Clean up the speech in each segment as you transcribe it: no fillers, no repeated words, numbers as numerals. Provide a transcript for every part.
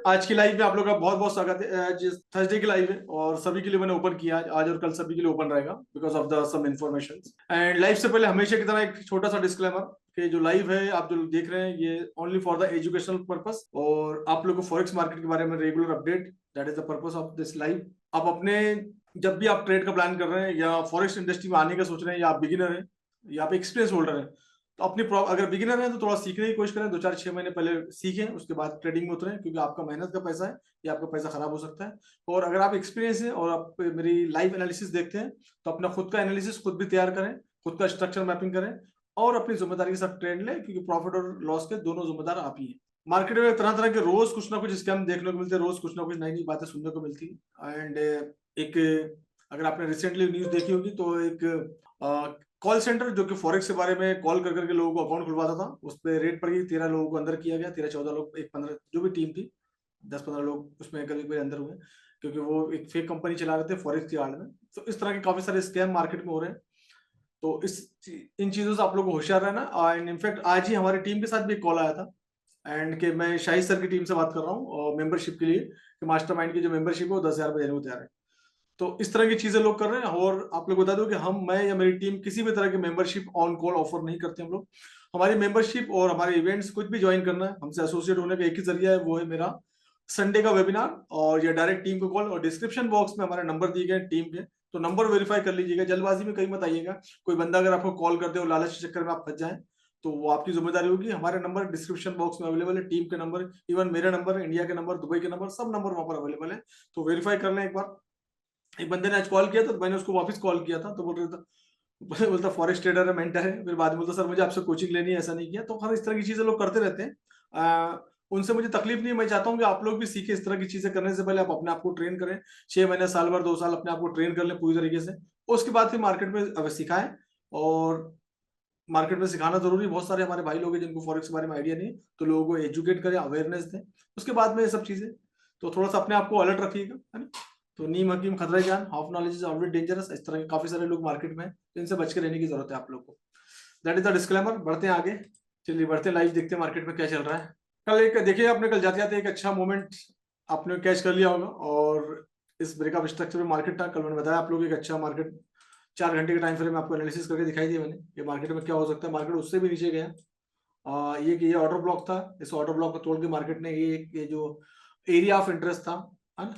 आज की लाइव में आप लोग का बहुत बहुत स्वागत है। आज थर्सडे की लाइव है और सभी के लिए मैंने ओपन किया आज और कल सभी के लिए ओपन रहेगा because of the some information. And live से पहले हमेशा की तरह एक छोटा सा डिस्क्लेमर कि जो लाइव है आप जो देख रहे हैं ये only for the educational purpose और आप लोग को फॉरेक्स मार्केट के बारे में regular update, that is the purpose of this live. आप अपने जब भी आप ट्रेड का प्लान कर रहे हैं या फॉरेक्स इंडस्ट्री में आने का सोच रहे हैं या आप बिगिनर हैं या आप एक्सपीरियंस होल्डर हैं तो अपनी अगर बिगिनर है तो थोड़ा सीखने की कोशिश करें, 2 4 6 महीने पहले सीखें, उसके बाद ट्रेडिंग में उतरें क्योंकि आपका मेहनत का पैसा है या आपका पैसा खराब हो सकता है। और अगर आप एक्सपीरियंस हैं और आप मेरी लाइव एनालिसिस देखते हैं तो अपना खुद का एनालिसिस खुद भी तैयार करें, खुद का स्ट्रक्चर मैपिंग करें और अपनी जिम्मेदारी के साथ ट्रेड लें क्योंकि प्रॉफिट और लॉस के दोनों जिम्मेदार आप ही हैं। मार्केट में तरह तरह के रोज कुछ ना कुछ स्कैम देखने को मिलते हैं, रोज कुछ ना कुछ नई नई बातें सुनने को मिलती है। एंड एक अगर आपने रिसेंटली न्यूज देखी होगी तो एक कॉल सेंटर जो कि फॉरेक्स के बारे में कॉल कर करके लोगों को अकाउंट खुलवाता था, उस पर रेड पड़ गई, 13 लोगों को अंदर किया गया, 13 14 लोग, एक 15 जो भी टीम थी, 10 15 लोग उसमें कभी कभी अंदर हुए क्योंकि वो एक फेक कंपनी चला रहे थे फॉरेक्स की आड़ में। तो इस तरह के काफी सारे स्कैम मार्केट में हो रहे हैं। तो इन चीजों से आप लोगों को होशियार रहना। एंड इनफैक्ट आज ही हमारी टीम के साथ भी एक कॉल आया था एंड कि मैं शाहिद सर की टीम से बात कर रहा हूँ और मेंबरशिप के लिए कि मास्टरमाइंड की जो मेंबरशिप है वो 10,000 रुपये देने को तैयार है। तो इस तरह की चीजें लोग कर रहे हैं और आप लोग बता दो कि मैं या मेरी टीम किसी भी तरह की मेंबरशिप ऑन कॉल ऑफर नहीं करते हम लोग। हमारी मेंबरशिप और हमारे इवेंट्स कुछ भी ज्वाइन करना है हमसे एसोसिएट होने का एक ही जरिया है, वो है मेरा संडे का वेबिनार और या डायरेक्ट टीम को कॉल। और डिस्क्रिप्शन बॉक्स में हमारे नंबर दिए गए टीम के, तो नंबर वेरीफाई कर लीजिएगा, जल्दबाजी में कहीं मत आइएगा। कोई बंदा अगर आपको कॉल करते हो लालच के चक्कर में आप फंस जाए तो वो आपकी जिम्मेदारी होगी। हमारे नंबर डिस्क्रिप्शन बॉक्स में अवेलेबल है, टीम के नंबर, इवन मेरे नंबर, इंडिया के नंबर, दुबई के नंबर, सब नंबर वहां पर अवेलेबल है। तो वेरीफाई कर लें एक बार। एक बंदे ने आज कॉल किया था तो मैंने उसको वापस कॉल किया था तो बोल रहा था बोलता फॉरेस्ट ट्रेडर है, मेंटर है, फिर बाद में बोलता सर मुझे आपसे कोचिंग लेनी है, ऐसा नहीं किया। तो हर इस तरह की चीजें लोग करते रहते हैं। उनसे मुझे तकलीफ नहीं है, मैं चाहता हूँ कि आप लोग भी सीखें। इस तरह की चीजें करने से पहले आप अपने आप को ट्रेन करें, 6 महीने, साल भर, 2 साल अपने आप को ट्रेन कर लें पूरी तरीके से। उसके बाद फिर मार्केट में अब सिखाएं। और मार्केट में सिखाना जरूरी, बहुत सारे हमारे भाई लोग हैं जिनको फॉरेक्स के बारे में आइडिया नहीं, तो लोगों को एजुकेट करें, अवेयरनेस दें। उसके बाद में ये सब चीजें, तो थोड़ा सा अपने आप को अलर्ट रखिएगा, है ना। तो नीम हकीम खतरा जान, half knowledge is always dangerous, इस तरह के काफी सारे लोग मार्केट में हैं, तो इनसे बच के रहने की जरूरत है आप लोग को। That is the disclaimer. बढ़ते हैं आगे, चलिए बढ़ते हैं लाइव, देखते हैं मार्केट में क्या चल रहा है। कल एक देखिए, आपने कल जाते जाते एक अच्छा मोमेंट आपने कैच कर लिया होगा और इस ब्रेकअप स्ट्रक्चर में मार्केट था। कल मैंने बताया आप लोग एक अच्छा मार्केट 4 घंटे के टाइम फ्रेम में आपको एनालिसिस करके दिखाई दिया मैंने कि मार्केट में क्या हो सकता है। मार्केट उससे भी नीचे गया। ये ऑर्डर ब्लॉक था, इस ऑर्डर ब्लॉक को तोड़ के मार्केट ने ये जो एरिया ऑफ इंटरेस्ट था, है ना,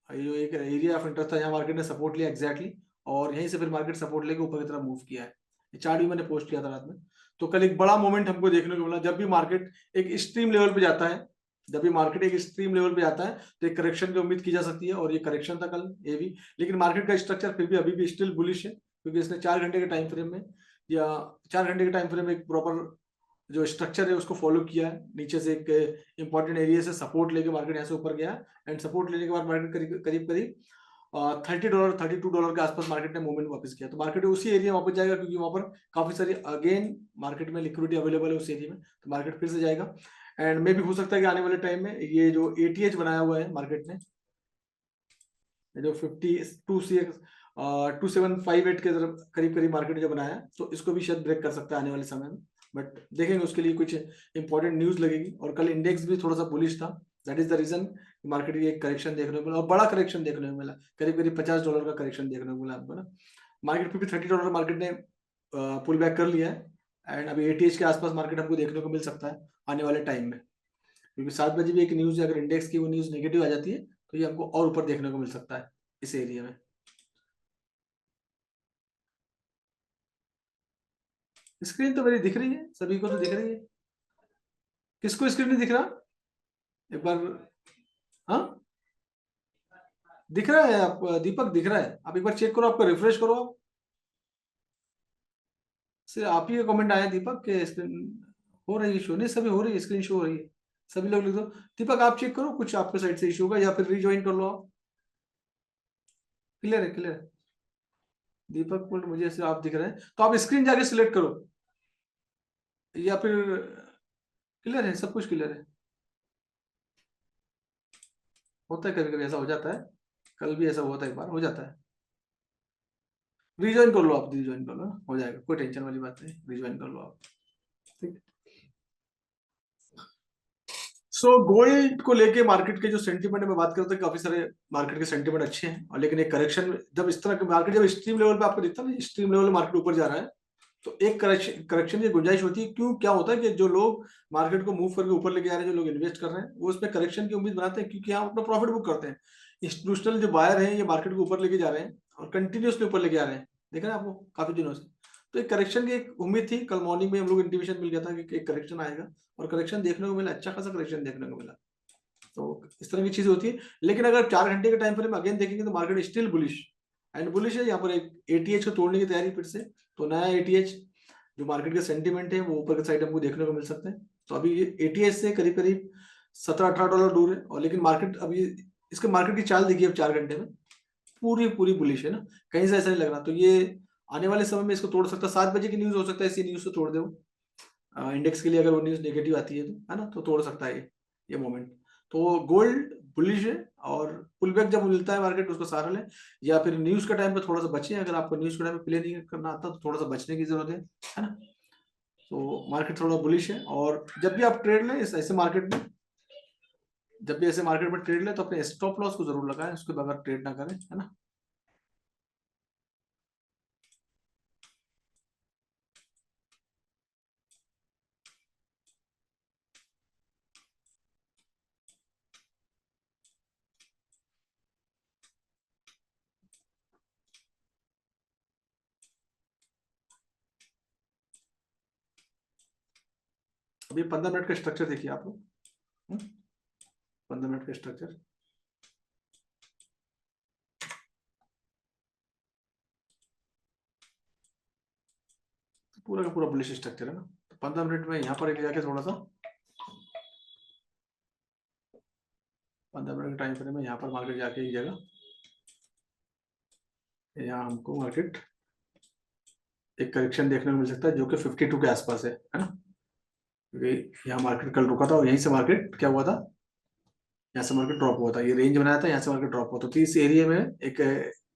ये जो एक एरिया ऑफ इंटरेस्ट था, यहाँ मार्केट ने सपोर्ट लिया एग्जैक्टली और यहीं से फिर मार्केट सपोर्ट लेके ऊपर की तरफ मूव किया है। ये चार्ट भी मैंने पोस्ट किया था रात में। तो कल एक बड़ा मोमेंट हमको देखने को मिला। जब भी मार्केट एक स्ट्रीम लेवल पे जाता है, जब भी मार्केट एक स्ट्रीम लेवल पे जाता है तो एक करेक्शन की उम्मीद की जा सकती है और ये करेक्शन था कल ये भी। लेकिन मार्केट का स्ट्रक्चर फिर भी अभी भी स्टिल बुलिश है क्योंकि इसने 4 घंटे के टाइम फ्रेम में या 4 घंटे के टाइम फ्रेम में एक प्रॉपर जो स्ट्रक्चर है उसको फॉलो किया है। नीचे से एक इंपॉर्टेंट एरिया से सपोर्ट लेके मार्केट यहाँ से ऊपर गया एंड सपोर्ट लेने के बाद मार्केट करीब करीब करीब $30 $32 के आसपास मार्केट ने मूवमेंट वापस किया। तो मार्केट उसी एरिया में वापस जाएगा क्योंकि वहां पर काफी सारी अगेन मार्केट में लिक्विडिटी अवेलेबल है उस एरिया में, तो मार्केट फिर से जाएगा। एंड मे भी हो सकता है कि आने वाले टाइम में ये जो एटीएच बनाया हुआ है मार्केट ने, जो 2758 के करीब करीब मार्केट जो बनाया है, तो इसको भी शायद ब्रेक कर सकता है आने वाले समय में। बट देखेंगे, उसके लिए कुछ इंपॉर्टेंट न्यूज लगेगी। और कल इंडेक्स भी थोड़ा सा बुलिश था, that is the reason market की एक करेक्शन देखने को मिला और बड़ा करेक्शन देखने को मिला, करीब करीब $50 का करेक्शन देखने को मिला आपको ना। मार्केट पे भी $30 मार्केट ने पुल बैक कर लिया है एंड अभी एटीएच के आसपास मार्केट हमको देखने को मिल सकता है आने वाले टाइम में, क्योंकि 7 बजे भी एक न्यूज है, अगर इंडेक्स की वो न्यूज नेगेटिव आ जाती है तो ये हमको और ऊपर देखने को मिल सकता है इस एरिया में। स्क्रीन तो मेरी दिख रही है, सभी को तो दिख रही है। किसको स्क्रीन नहीं दिख रहा एक बार? हाँ दिख रहा है, आप दीपक दिख रहा है, आप एक बार चेक करो, आपको रिफ्रेश करो आप। सिर्फ आप ही का कमेंट आया दीपक के स्क्रीन हो रही है शो, नहीं सभी हो रही है, स्क्रीन शो हो रही है, सभी लोग लिख दो। दीपक आप चेक करो, कुछ आपके साइड से इशू होगा या फिर रिज्वाइन कर लो आप। क्लियर है, क्लियर है दीपक बोल, मुझे ऐसे आप दिख रहे हैं तो आप स्क्रीन जाके सिलेक्ट करो या फिर क्लियर है, सब कुछ क्लियर है। होता है कभी कभी ऐसा हो जाता है, कल भी ऐसा हुआ था एक बार, हो जाता है। रिज्वाइन कर लो आप, रिज्वाइन कर लो, हो जाएगा, कोई टेंशन वाली बात नहीं, रिज्वाइन कर लो आप। ठीक। गोल्ड को लेके मार्केट के जो सेंटीमेंट में बात करते हैं, काफी सारे मार्केट के सेंटीमेंट अच्छे हैं, और लेकिन एक करेक्शन जब इस तरह के मार्केट जब एक्सट्रीम लेवल पे आपको दिखता है ना, एक्सट्रीम लेवल मार्केट ऊपर जा रहा है, तो एक करेक्शन की गुंजाइश होती है। क्यों, क्या होता है कि जो लोग मार्केट को मूव करके ऊपर लेके जा रहे हैं, जो लोग इन्वेस्ट कर रहे हैं, वो उसमें करेक्शन की उम्मीद बनाते हैं, क्योंकि यहाँ अपना प्रॉफिट बुक करते हैं। इंस्टीट्यूशनल जो बायर हैं, ये मार्केट को ऊपर लेके जा रहे हैं और कंटिन्यूसली ऊपर लेके जा रहे हैं, देख रहे हैं आपको काफी दिनों से। तो एक करेक्शन की एक उम्मीद थी। कल मॉर्निंग में हम लोग इंडिकेशन मिल गया था कि एक करेक्शन आएगा, और करेक्शन देखने को मिला, अच्छा खासा करेक्शन देखने को मिला। तो इस तरह की चीज होती है। लेकिन अगर 4 घंटे के टाइम फ्रेम अगेन देखेंगे तो market still bullish and bullish है। यहाँ पर एक एटीएच को तोड़ने की तैयारी फिर से, तो नया एटीएच जो मार्केट का सेंटीमेंट है वो ऊपर की साइड हमको देखने को मिल सकते हैं। तो अभी ये एटीएच से करीब करीब $17-18 दूर है, और लेकिन मार्केट अभी इसके मार्केट की चाल देखिए अब 4 घंटे में पूरी पूरी बुलिश है ना, कहीं से ऐसा नहीं लग रहा। तो ये आने वाले समय में इसको तोड़ सकता है। 7 बजे की न्यूज हो सकता है इसी न्यूज से तोड़ दे इंडेक्स के लिए, अगर वो न्यूज नेगेटिव आती है तो, है ना, तो तोड़ सकता है ये मोमेंट। तो गोल्ड बुलिश है, और पुल बैक जब मिलता है मार्केट उसको सहारा लें, या फिर न्यूज के टाइम पे थोड़ा सा बचें। अगर आपको न्यूज के टाइम पे प्ले नहीं करना आता तो थोड़ा सा बचने की जरूरत है ना। तो मार्केट थोड़ा बुलिश है, और जब भी आप ट्रेड लें ऐसे मार्केट में, जब भी ऐसे मार्केट में ट्रेड लें तो अपने स्टॉप लॉस को जरूर लगाएं, उसके बगैर ट्रेड ना करें, है ना। अभी 15 मिनट का स्ट्रक्चर देखिए आप लोग, 15 मिनट का स्ट्रक्चर। पूरा का पूरा बुलिश स्ट्रक्चर है ना। तो 15 मिनट में यहाँ पर एक जाके थोड़ा सा 15 मिनट के टाइम फ्रेम में यहाँ पर मार्केट जाके एक जगह, यहाँ हमको मार्केट एक करेक्शन देखने को मिल सकता है जो कि 52 के आसपास है ना। क्योंकि यहाँ मार्केट कल रुका था और यहीं से मार्केट क्या हुआ था, यहाँ से मार्केट ड्रॉप हुआ था। ये रेंज बनाया था, यहाँ से मार्केट ड्रॉप हुआ था। तो इस एरिया में एक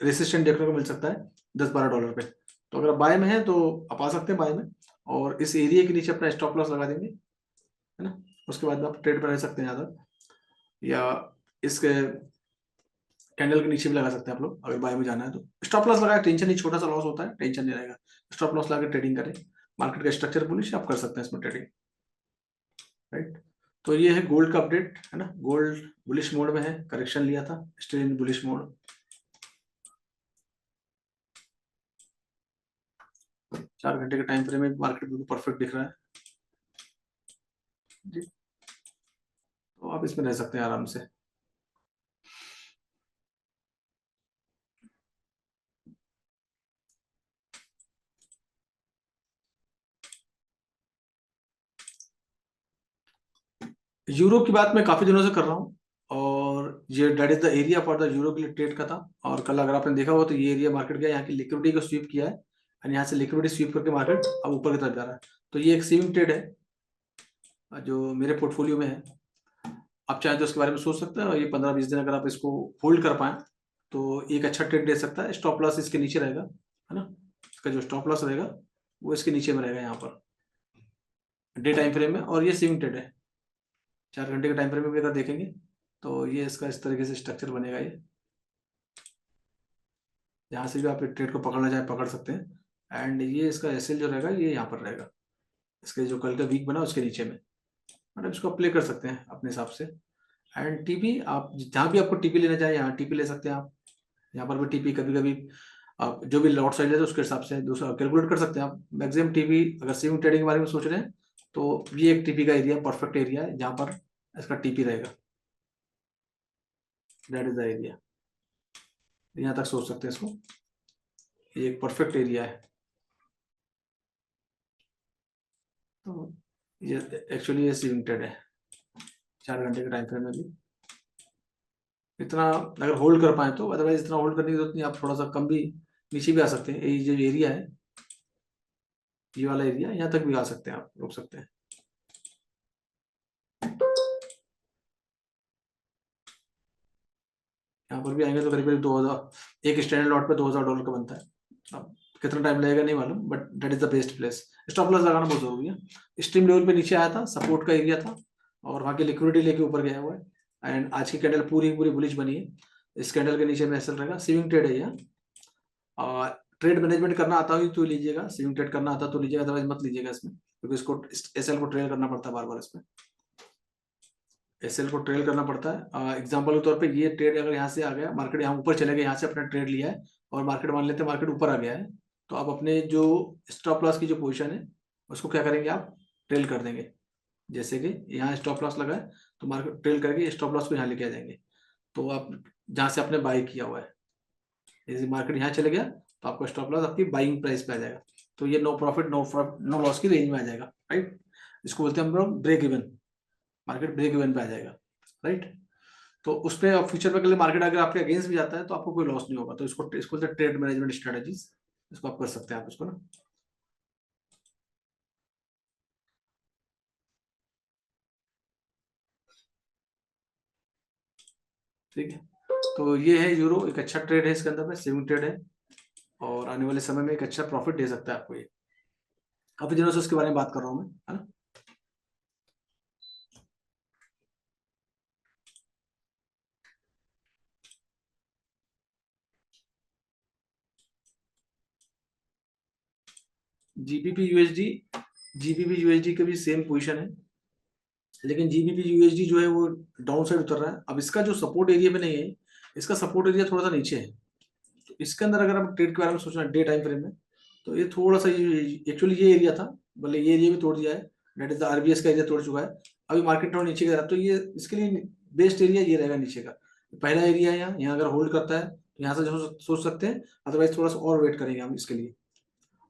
रेसिस्टेंट देखने को मिल सकता है $10-12 पे। तो अगर आप बाय में है तो आप आ सकते हैं बाय में, और इस एरिया के नीचे अपना स्टॉप लॉस लगा देंगे, है ना। उसके बाद आप ट्रेड पर रह सकते हैं ज़्यादा, या इसके कैंडल के नीचे भी लगा सकते हैं आप लोग अगर बाय में जाना है तो। स्टॉप लॉस लगाए, टेंशन नहीं, छोटा सा लॉस होता है, टेंशन नहीं रहेगा। स्टॉप लॉस लगा ट्रेडिंग करें, मार्केट का स्ट्रक्चर बुलिश आप कर सकते हैं इसमें ट्रेडिंग, राइट। तो ये है गोल्ड का अपडेट, है ना। गोल्ड बुलिश मोड में है, करेक्शन लिया था, स्टिल इन बुलिश मोड। 4 घंटे के टाइम फ्रेम में मार्केट बिल्कुल परफेक्ट दिख रहा है जी। तो आप इसमें रह सकते हैं आराम से। यूरो की बात मैं काफी दिनों से कर रहा हूँ, और ये that is the area for the euro के लिए ट्रेड का था। और कल अगर आपने देखा हो तो ये एरिया मार्केट गया, यहाँ की लिक्विडिटी को स्वीप किया है, और यहाँ से लिक्विडिटी स्वीप करके मार्केट अब ऊपर की तरफ जा रहा है। तो ये एक स्विंग ट्रेड है जो मेरे पोर्टफोलियो में है। आप चाहें तो इसके बारे में सोच सकते हैं, और ये 15-20 दिन अगर आप इसको होल्ड कर पाए तो एक अच्छा ट्रेड दे सकता है। स्टॉप लॉस इसके नीचे रहेगा, है ना। इसका जो स्टॉप लॉस रहेगा वो इसके नीचे में रहेगा यहाँ पर डे टाइम फ्रेम में, और ये स्विंग ट्रेड है। 4 घंटे के टाइम फ्रेम में भी अगर देखेंगे तो ये इसका इस तरीके से स्ट्रक्चर बनेगा। ये यहाँ से भी आप ट्रेड को पकड़ना चाहे पकड़ सकते हैं, एंड ये इसका एसएल जो रहेगा ये यहाँ पर रहेगा, इसके जो कल का वीक बना उसके नीचे में, मतलब इसको प्ले कर सकते हैं अपने हिसाब से। एंड टीपी आप जहाँ भी आपको टीपी लेना चाहे यहाँ टीपी ले सकते हैं आप। यहाँ पर भी टीपी कभी कभी आप जो भी लॉट साइज है उसके हिसाब से दूसरा कैलकुलेट कर सकते हैं आप। मैक्सिमम टीपी अगर स्विंग ट्रेडिंग के बारे में सोच रहे हैं तो ये एक टीपी का एरिया, परफेक्ट एरिया है जहाँ पर इसका टीपी रहेगा। दैट इज द एरिया, यहाँ तक सोच सकते हैं इसको, ये एक परफेक्ट एरिया है। तो ये एक्चुअली ये स्विंग ट्रेड है 4 घंटे के टाइम फ्रेम में भी। इतना अगर होल्ड कर पाए तो, अदरवाइज इतना होल्ड करने की जरूरत नहीं। आप थोड़ा सा कम भी नीचे भी आ सकते हैं। ये जो एरिया है, ये वाला एरिया, यहाँ तक भी आ सकते हैं, आप रोक सकते हैं। यहाँ पर भी आएंगे तो करीब करीब 2000 एक स्टैंडर्ड लॉट पे $2000 का बनता है। अब कितना टाइम लगेगा नहीं मालूम, but that is the best place. Stop loss लगाना बहुत जरूरी है। स्ट्रीम लेवल पे नीचे आया था, सपोर्ट का एरिया था, और वहाँ की लिक्विडिटी लेके ऊपर गया हुआ है एंड आज की कैंडल पूरी पूरी बुलिश बनी है। इस कैंडल के नीचे में एसएल रहेगा, स्विंग ट्रेड है ये। ट्रेड मैनेजमेंट करना आता हो तो लीजिएगा, स्विंग ट्रेड करना आता तो लीजिएगा, अदरवाइज मत लीजिएगा इसमें, क्योंकि इसको एसएल को ट्रेल करना पड़ता है बार बार। इसमें एसएल को ट्रेल करना पड़ता है। एग्जांपल के तौर पे ये ट्रेड अगर यहाँ से आ गया, मार्केट यहाँ ऊपर चले गए, यहाँ से अपना ट्रेड लिया है और मार्केट मान लेते हैं मार्केट ऊपर आ गया है, तो आप अपने जो स्टॉप लॉस की जो पोजीशन है उसको क्या करेंगे, आप ट्रेल कर देंगे। जैसे कि यहाँ स्टॉप लॉस लगा है तो मार्केट ट्रेल करके स्टॉप लॉस को यहाँ लेके आ जाएंगे। तो आप जहाँ से आपने बाई किया हुआ है, जैसे मार्केट यहाँ चले गया तो आपका स्टॉप लॉस आपकी बाइंग प्राइस पे आ जाएगा, तो ये नो प्रॉफिट नो लॉस की रेंज में आ जाएगा, राइट। इसको बोलते हैं हम लोग break even, market break even पे आ जाएगा, राइट। तो उस पर फ्यूचर में अगले मार्केट अगर आपके अगेंस्ट भी जाता है तो आपको कोई लॉस नहीं होगा। तो इसको ट्रेड मैनेजमेंट स्ट्रेटेजीज, इसको आप कर सकते हैं आप इसको ना। ठीक है, तो ये है यूरो, एक अच्छा ट्रेड है, इसके अंदर में सेविंग ट्रेड है और आने वाले समय में एक अच्छा प्रॉफिट दे सकता है आपको ये। काफी दिनों से उसके बारे में बात कर रहा हूँ मैं, है ना। जीबीपी यूएसडी, जीबीपी यूएसडी का भी सेम पोजीशन है, लेकिन जीबीपी यूएसडी जो है वो डाउन साइड उतर रहा है। अब इसका जो सपोर्ट एरिया में नहीं है, इसका सपोर्ट एरिया थोड़ा सा नीचे है। तो इसके अंदर अगर आप ट्रेड के बारे में सोचना डे टाइम फ्रेम में, तो ये थोड़ा सा, एक्चुअली ये एरिया था, भले ये एरिया भी तोड़ दिया है, दैट इज द आरबीएस का एरिया तोड़ चुका है। अभी मार्केट थोड़ा नीचे गया, तो ये इसके लिए बेस्ट एरिया ये रहेगा नीचे का, पहला एरिया है यहाँ। यहाँ अगर होल्ड करता है तो यहाँ से जो सोच सकते हैं, अदरवाइज थोड़ा सा और वेट करेंगे हम इसके लिए।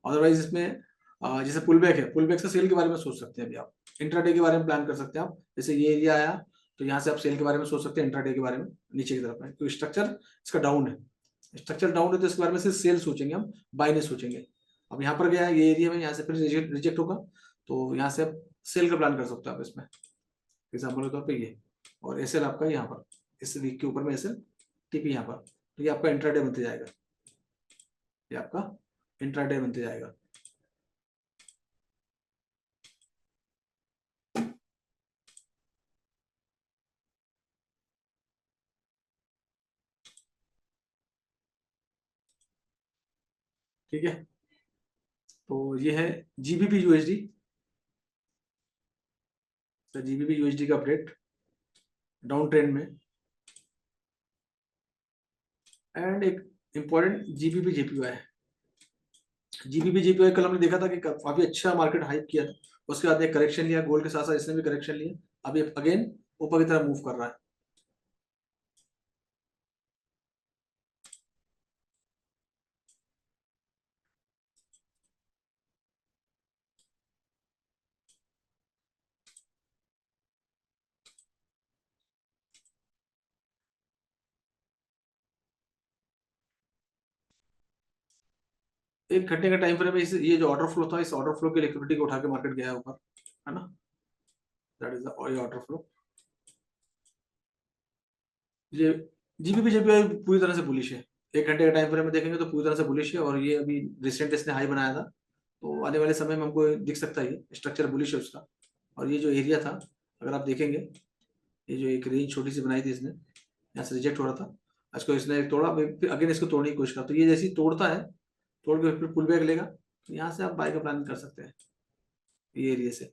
अदरवाइज इसमें जैसे पुल बैक है, पुल बैक से सेल के बारे में सोच सकते हैं अभी आप, इंट्राडे के बारे में प्लान कर सकते हैं आप। जैसे ये एरिया आया तो यहाँ से आप सेल के बारे में सोच सकते हैं, इंट्राडे के बारे में नीचे की तरफ है, क्योंकि स्ट्रक्चर इसका डाउन है। स्ट्रक्चर डाउन है तो इसके बारे में सिर्फ सेल सोचेंगे हम, बाय नहीं सोचेंगे। अब यहाँ पर गया है ये एरिया में, यहाँ से फिर रिजेक्ट होगा, तो यहाँ से आप सेल का प्लान कर सकते हो आप इसमें, एग्जाम्पल के तौर पर ये। और एसएल आपका यहाँ पर, इस वीक के ऊपर में एसएल, टीपी यहाँ पर, तो ये आपका इंट्राडे बनते जाएगा, ये आपका इंट्राडे बनते जाएगा। ठीक है, तो ये है जीबीपी यूएसडी, तो जीबीपी यूएसडी का अपडेट डाउन ट्रेंड में। एंड एक इंपॉर्टेंट जीबीपी जेपीवाई है। जीबीपी जेपीवाई कल हमने देखा था कि काफी अच्छा मार्केट हाइप किया था, उसके बाद एक करेक्शन लिया, गोल्ड के साथ साथ इसने भी करेक्शन लिया, अभी अगेन ऊपर की तरफ मूव कर रहा है। एक घंटे का टाइम फ्रेम में ये जो ऑर्डर फ्लो था, इस ऑर्डर फ्लो की लिक्विडिटी को उठा के मार्केट गया है ऊपर, है ना। That is the order flow. ये जीबीपी जेपीवाई पूरी तरह से बुलिश है, एक घंटे का टाइम फ्रेम में देखेंगे तो पूरी तरह से बुलिश है। और ये अभी रिसेंट इसने हाई बनाया था, तो आने वाले समय में हमको दिख सकता है ये स्ट्रक्चर बुलिश है उसका। और ये जो एरिया था, अगर आप देखेंगे, ये जो एक रेंज छोटी सी बनाई थी इसने, यहाँ से रिजेक्ट हो रहा था, इसको इसने तोड़ा, फिर अगेन इसको तोड़ने की कोशिश करा, तो ये जैसे ही तोड़ता है, तोड़ के फिर पुल बैक लेगा, तो यहाँ से आप बाय का प्लान कर सकते हैं ये एरिया से।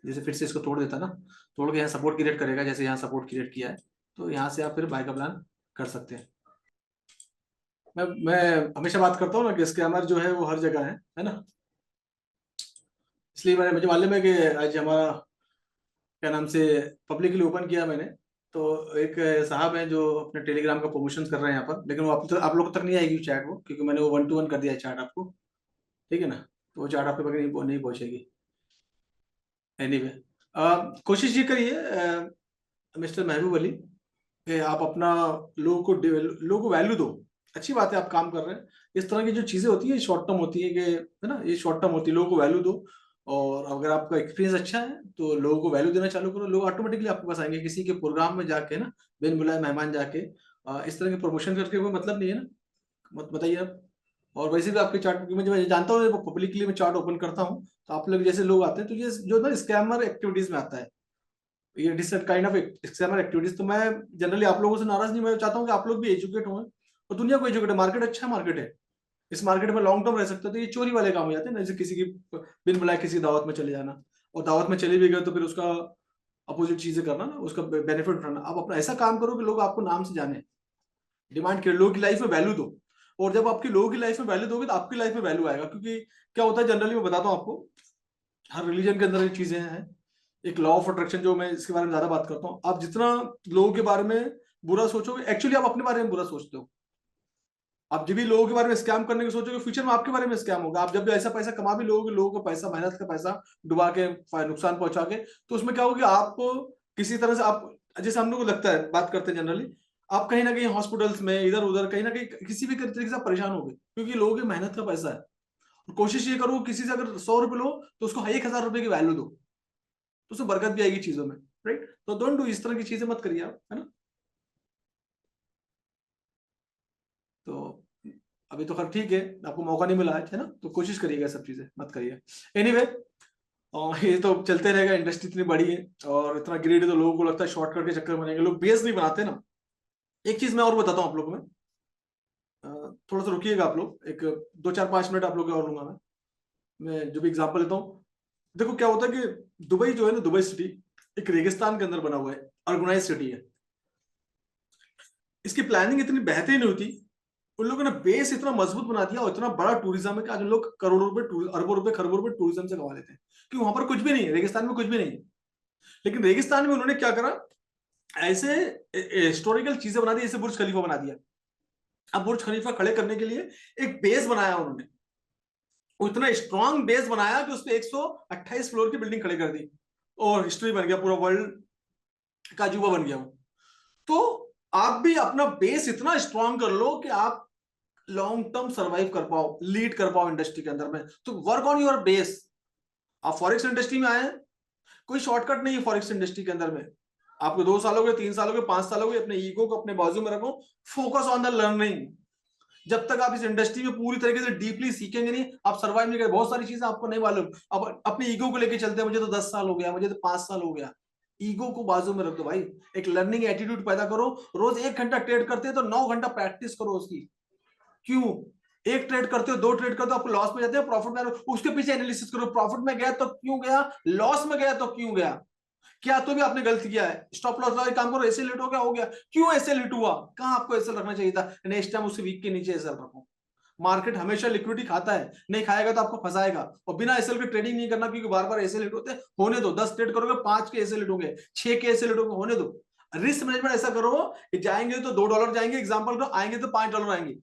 जैसे फिर से इसको तोड़ देता ना, तोड़ के यहाँ सपोर्ट क्रिएट करेगा, जैसे यहाँ सपोर्ट क्रिएट किया है, तो यहाँ से आप फिर बाय का प्लान कर सकते हैं। मैं हमेशा बात करता हूँ ना कि स्कैमर जो है वो हर जगह है ना। इसलिए मुझे मालूम है कि आज हमारा क्या नाम से पब्लिकली ओपन किया मैंने, तो एक साहब हैं जो अपने टेलीग्राम का प्रमोशन कर रहे हैं यहाँ पर, लेकिन वो आप लोगों तक नहीं आएगी चैट वो, क्योंकि मैंने वो 1-to-1 कर दिया है चैट आपको, ठीक है ना। तो वो चैट आपके पास नहीं पहुंचेगी। एनीवे, कोशिश ये करिए मिस्टर महबूब अली, कि आप अपना लोगों को वैल्यू दो। अच्छी बात है आप काम कर रहे हैं, इस तरह की जो चीजें होती है शॉर्ट टर्म होती है, कि है ना, ये शॉर्ट टर्म होती है, लोगों को वैल्यू दो। और अगर आपका एक्सपीरियंस अच्छा है तो लोगों को वैल्यू देना चालू करो, लोग ऑटोमेटिकली आपके पास आएंगे। किसी के प्रोग्राम में जाके ना, बिन बुलाए मेहमान जाके इस तरह के प्रमोशन करके कोई मतलब नहीं है ना, मत बताइए आप। और वैसे भी आपके चार्ट, क्योंकि मैं जानता हूँ पब्लिकली मैं चार्ट ओपन करता हूँ, तो आप लोग जैसे लोग आते हैं तो ये जो ना स्कैमर एक्टिविटीज में आता है, ये decent kind of scammer activities. तो मैं जनरली आप लोगों से नाराज नहीं, मैं चाहता हूँ कि आप लोग भी एजुकेट हो और दुनिया को एजुकेट। मार्केट अच्छा मार्केट है, इस मार्केट में लॉन्ग टर्म रह सकते हो। तो ये चोरी वाले काम हो जाते हैं ना, जैसे किसी की बिन बुलाए किसी दावत में चले जाना, और दावत में चले भी गए तो फिर उसका अपोजिट चीजें करना ना, उसका बेनिफिट उठाना। आप अपना ऐसा काम करो कि लोग आपको नाम से जाने, डिमांड करें, लोगों की लाइफ में वैल्यू दो। और जब आपकी लोगों की लाइफ में वैल्यू दोगे तो आपकी लाइफ में वैल्यू आएगा। क्योंकि क्या होता है जनरली, मैं बताता हूँ आपको, हर रिलीजन के अंदर ये चीजें हैं, एक लॉ ऑफ अट्रैक्शन, जो मैं इसके बारे में ज्यादा बात करता हूँ। आप जितना लोगों के बारे में बुरा सोचोगे, एक्चुअली आप अपने बारे में बुरा सोचते हो। आप जब भी लोगों के बारे में स्कैम करने की सोचोगे, फ्यूचर में आपके बारे में स्कैम होगा। आप जब भी ऐसा पैसा कमा भी लोगे, लोगों का पैसा, मेहनत का पैसा डुबा के नुकसान पहुंचा के, तो उसमें क्या होगा, आप किसी तरह से, आप जैसे हम लोग को लगता है, बात करते हैं जनरली, आप कहीं ना कहीं हॉस्पिटल्स में इधर उधर कहीं ना कहीं किसी भी तरीके से आप परेशान हो गए, क्योंकि लोगों की मेहनत का पैसा है। और कोशिश ये करो, किसी से अगर 100 रुपए लो तो उसको 1,000 रुपए की वैल्यू दो, तो उसमें बरकत भी आएगी चीजों में। राइट? तो डोंट डू, इस तरह की चीजें मत करिए आप, है ना। तो अभी तो खैर ठीक है, आपको मौका नहीं मिला है ना, तो कोशिश करिएगा, सब चीजें मत करिए। एनीवे, ये तो चलते रहेगा, इंडस्ट्री इतनी बड़ी है और इतना ग्रेड है, तो लोगों को लगता है शॉर्टकट के चक्कर में रहेंगे, लोग बेस नहीं बनाते ना। एक चीज मैं और बताता हूँ आप लोगों में, थोड़ा सा रुकिएगा आप लोग, एक 2 4 5 मिनट आप लोग के और लूंगा मैं जो भी एग्जांपल लेता हूँ। देखो क्या होता है कि दुबई जो है ना, दुबई सिटी एक रेगिस्तान के अंदर बना हुआ है, ऑर्गेनाइज सिटी है। इसकी प्लानिंग इतनी बेहतरीन हुई थी, उन लोगों ने बेस इतना मजबूत बना दिया, और इतना बड़ा टूरिज्म है कि आज उन लोग करोड़ों रुपए, अरबों रुपए, खरबों रुपए टूरिज्म से कमा लेते हैं, क्योंकि वहां पर कुछ भी नहीं है, रेगिस्तान में कुछ भी नहीं है। लेकिन रेगिस्तान में उन्होंने क्या करा, ऐसे हिस्टोरिकल चीजें बना दी, जैसे बुर्ज खलीफा बना दिया। अब बुर्ज खलीफा खड़े करने के लिए एक बेस बनाया उन्होंने, उतना स्ट्रॉन्ग बेस बनाया कि उस पर 128 फ्लोर की बिल्डिंग खड़ी कर दी, और हिस्ट्री बन गया, पूरा वर्ल्ड का अजूबा बन गया वो। तो आप भी अपना बेस इतना स्ट्रॉन्ग कर लो कि आप लॉन्ग टर्म सर्वाइव कर पाओ, लीड कर पाओ इंडस्ट्री के अंदर में। तो वर्क ऑन योर बेस। आप फॉरेक्स इंडस्ट्री में आए हैं, कोई शॉर्टकट नहीं है फॉरेक्स इंडस्ट्री के अंदर में। आपको 2 साल हो गए, 3 साल हो गए, 5 साल हो गए, अपने ईगो को अपने बाजू में रखो, फोकस ऑन द लर्निंग। जब तक आप इस इंडस्ट्री में पूरी तरीके से डीपली सीखेंगे नहीं, आप सर्वाइव नहीं करेंगे। बहुत सारी चीजें आपको नहीं मालूम, अब अपने ईगो को लेकर चलते हैं, मुझे तो 10 साल हो गया, मुझे तो 5 साल हो गया। ईगो को बाजू में रख दो भाई, एक लर्निंग एटीट्यूड पैदा करो। रोज 1 घंटा ट्रेड करते हैं तो 9 घंटा प्रैक्टिस करो उसकी। क्यों? एक ट्रेड करते हो, 2 ट्रेड करते हो, आपको लॉस में जाते हो, प्रॉफिट में, उसके पीछे एनालिसिस करो, प्रॉफिट में गया तो क्यों गया, लॉस में गया तो क्यों गया, क्या तो भी आपने गलती किया है। स्टॉप लॉस लगा काम करो, ऐसे लेट हो गया, क्यों ऐसे लेट हुआ, कहां आपको ऐसे रखना चाहिए था, नेक्स्ट टाइम उसके वीक के नीचे ऐसे रखो। मार्केट हमेशा लिक्विडिटी खाता है, नहीं खाएगा तो आपको फंसाएगा। और बिना एसएल के ट्रेडिंग नहीं करना, क्योंकि बार बार ऐसे लेट होते हैं, होने दो। 10 ट्रेड करोगे, 5 के ऐसे लेट होंगे, 6 के ऐसे लेट होंगे, होने दो। रिस्क मैनेजमेंट ऐसा करो कि जाएंगे तो $2 जाएंगे, एग्जाम्पल को आएंगे तो $5 आएंगे।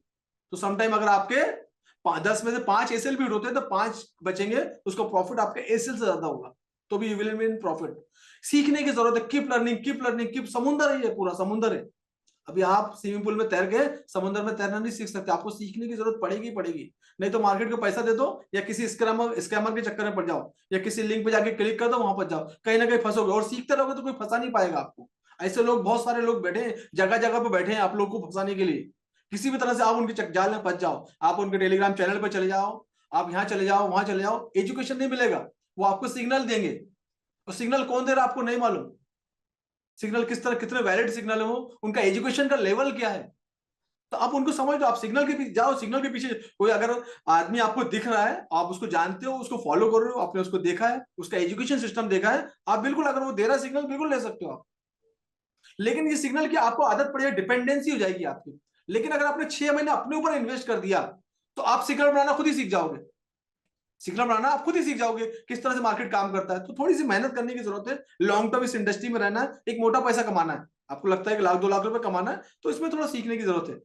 तो समटाइम अगर आपके 10 में से 5 एसएल भी होते हैं तो 5 बचेंगे, तो उसका प्रॉफिट आपके एसएल से ज्यादा होगा, तो भी you will be in profit. सीखने की जरूरत है, keep learning, keep learning, keep. समुंदर है ये, पूरा समुंदर है। अभी आप स्विमिंग पूल में तैर के समुद्र में तैरना नहीं सीख सकते, आपको सीखने की जरूरत पड़ेगी पड़ेगी। नहीं तो मार्केट को पैसा दे दो, या किसी स्कैमर के चक्कर में पड़ जाओ, या किसी लिंक पे जाके क्लिक कर दो, वहां पर जाओ, कहीं ना कहीं फंसोगे। और सीखते रहोगे तो कोई फंसा नहीं पाएगा आपको। ऐसे लोग, बहुत सारे लोग बैठे हैं, जगह जगह पे बैठे हैं आप लोग को फंसाने के लिए। किसी भी तरह से आप उनके जाल में फंस जाओ, आप उनके टेलीग्राम चैनल पर चले जाओ, आप यहाँ चले जाओ, वहां चले जाओ, एजुकेशन नहीं मिलेगा। वो आपको सिग्नल देंगे, और सिग्नल कौन दे रहा है आपको नहीं मालूम। सिग्नल किस तरह, कितने वैलिड सिग्नल है वो, उनका एजुकेशन का लेवल क्या है, तो आप उनको समझ लो। आप सिग्नल के पीछे जाओ, सिग्नल के पीछे कोई अगर आदमी आपको दिख रहा है, आप उसको जानते हो, उसको फॉलो कर रहे हो, आपने उसको देखा है, उसका एजुकेशन सिस्टम देखा है, आप बिल्कुल, अगर वो दे रहा है सिग्नल, बिल्कुल ले सकते हो आप। लेकिन ये सिग्नल की आपको आदत पड़ी है, डिपेंडेंसी हो जाएगी आपकी। लेकिन अगर आपने 6 महीने अपने ऊपर इन्वेस्ट कर दिया, तो आप सिग्नल बनाना खुद ही सीख जाओगे। सिग्नल बनाना आप खुद ही सीख जाओगे, किस तरह से मार्केट काम करता है। तो थोड़ी सी मेहनत करने की जरूरत है, लॉन्ग टर्म इस इंडस्ट्री में रहना है, एक मोटा पैसा कमाना है। आपको लगता है कि 1 लाख 2 लाख रुपए कमाना है, तो इसमें थोड़ा सीखने की जरूरत है।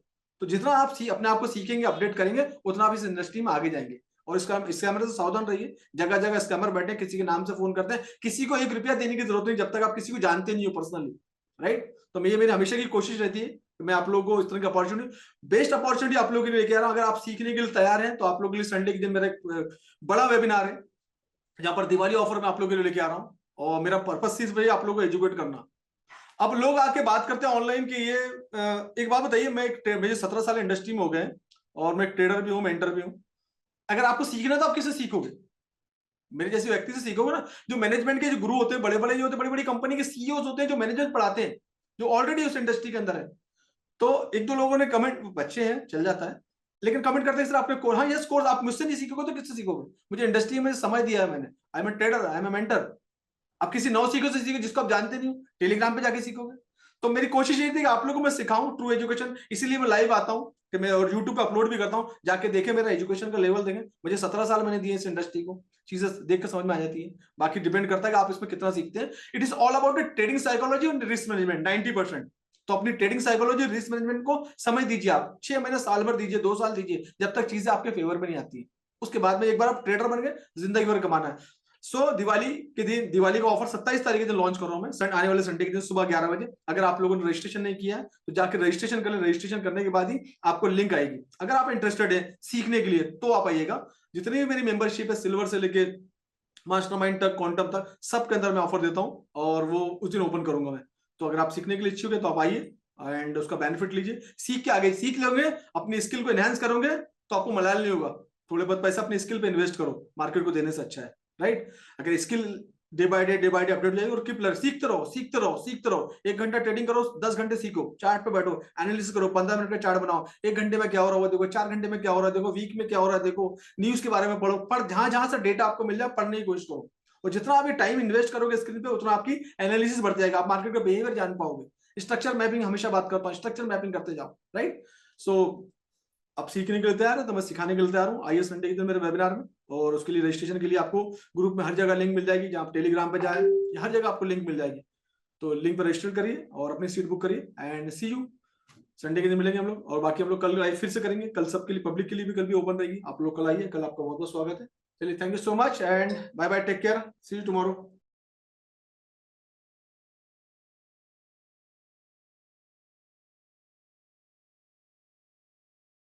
तो जितना आप अपने आप को सीखेंगे, अपडेट करेंगे, उतना आप इस इंडस्ट्री में आगे जाएंगे। और स्कैमर से सावधान रहिए, जगह जगह स्कैमर बैठे, किसी के नाम से फोन करते हैं, किसी को 1 रुपया देने की जरूरत नहीं, जब तक आप किसी को जानते नहीं हो पर्सनली। राइट? तो ये मेरी हमेशा की कोशिश रहती है कि मैं आप लोगों को इस तरह की अपॉर्चुनिटी, बेस्ट अपॉर्चुनिटी आप लोगों के लिए लेके आ रहा हूं। अगर आप सीखने के लिए तैयार हैं, तो आप लोगों के लिए संडे के दिन मेरा एक बड़ा वेबिनार है, जहां पर दिवाली ऑफर में आप लोगों के लिए लेके आ रहा हूं। और मेरा पर्पस सिर्फ है आप लोगों को एजुकेट करना। अब लोग आके बात करते हैं ऑनलाइन की, ये एक बात बताइए, मुझे 17 साल इंडस्ट्री में हो गए, और मैं ट्रेडर भी हूं, मेंटर भी हूं। अगर आपको सीखना है तो आप किससे सीखोगे? मेरे जैसे व्यक्ति से सीखोगे ना, जो मैनेजमेंट के जो गुरु होते हैं, बड़े बड़े जो होते हैं, बड़ी बड़ी कंपनी के सीईओ होते हैं, जो मैनेजमेंट पढ़ाते हैं, जो ऑलरेडी उस इंडस्ट्री के अंदर है। तो एक दो लोगों ने कमेंट, बच्चे हैं चल जाता है, लेकिन कमेंट करते हैं सर आपने कोर्स, हाँ यस कोर्स, आप मुझसे नहीं सीखोगे तो किससे सीखोगे? मुझे इंडस्ट्री में समय दिया है मैंने, I am a trader, I am a mentor. आप किसी नौ सीखो से सीखो जिसको आप जानते नहीं हो, टेलीग्राम पे जाके सीखोगे। तो मेरी कोशिश ये थी कि आप लोगों को मैं सिखाऊं ट्रू एजुकेशन, इसीलिए मैं लाइव आता हूं कि मैं, और यूट्यूब पे अपलोड भी करता हूं, जाके देखें मेरा एजुकेशन का लेवल देखें। मुझे 17 साल मैंने दिए इस इंडस्ट्री को, चीजें देख के समझ में आ जाती है। बाकी डिपेंड करता है कि आप इसमें कितना सीखते हैं। It is all about trading psychology और रिस्क मैनेजमेंट 90%। तो अपनी ट्रेडिंग साइकोलॉजी, रिस्क मैनेजमेंट को समझ दीजिए आप, 6 महीने, साल भर दीजिए, 2 साल दीजिए, जब तक चीजें आपके फेवर में नहीं आती है। उसके बाद में एक बार आप ट्रेडर बन गए, जिंदगी भर कमाना है। दिवाली के दिन, दिवाली का ऑफर 27 तारीख के दिन लॉन्च कर रहा हूं मैं, आने वाले संडे के दिन सुबह 11 बजे। अगर आप लोगों ने रजिस्ट्रेशन नहीं किया है तो जाकर रजिस्ट्रेशन कर ले। रजिस्ट्रेशन करने के बाद ही आपको लिंक आएगी। अगर आप इंटरेस्टेड है सीखने के लिए तो आप आइएगा। जितनी भी मेरी मेंबरशिप है, सिल्वर से लेके मास्टरमाइंड तक, क्वांटम तक, सबके अंदर मैं ऑफर देता हूं, और वो उस दिन ओपन करूंगा मैं। तो अगर आप सीखने के लिए इच्छुक है तो आप आइए एंड उसका बेनिफिट लीजिए। सीख के आगे सीख लोगे, अपनी स्किल को एनहांस करोगे, तो आपको मलाल नहीं होगा। थोड़े बहुत पैसा अपनी स्किल पे इन्वेस्ट करो, मार्केट को देने से अच्छा है, राइट? अगर skill day by day update हो जाएगी, और कीप लर्निंग, सीखते रहो, सीखते रहो, सीखते रहो। 1 घंटा ट्रेडिंग करो, 10 घंटे सीखो, चार्ट पे बैठो, एनालिसिस करो, 15 मिनट का चार्ट बनाओ, 1 घंटे में क्या हो रहा है देखो, 4 घंटे में क्या हो रहा है देखो, वीक में क्या हो रहा है देखो, न्यूज के बारे में पढ़ो। पर जहां जहां से डेटा आपको मिल जाए, पढ़ने की कोशिश करो। और जितना आप टाइम इन्वेस्ट करोगे स्क्रीन पे, उतना आपकी एनालिसिस बढ़ जाएगा, आप मार्केट का बिहेवियर जान पाओगे। स्ट्रक्चर मैपिंग हमेशा बात करता हूँ, स्ट्रक्चर मैपिंग करते जाओ, राइट? सो अब सीखने के लिए तैयार है तो मैं सिखाने के लिए तैयार हूँ। आइए संडे के दिन मेरे वेबिनार में, और उसके लिए रजिस्ट्रेशन के लिए आपको ग्रुप में हर जगह लिंक मिल जाएगी। जहाँ आप टेलीग्राम पे जाए, हर जगह आपको लिंक मिल जाएगी। तो लिंक पर रजिस्टर करिए और अपनी सीट बुक करिए, एंड सी यू। संडे के दिन मिलेंगे हम लोग, और बाकी हम लोग कल लाइव फिर से करेंगे। कल सबके लिए, पब्लिक के लिए भी कल भी ओपन रहेगी। आप लोग कल आइए, कल आपका बहुत बहुत स्वागत है। चलिए, thank you so much and bye bye, take care, see you tomorrow.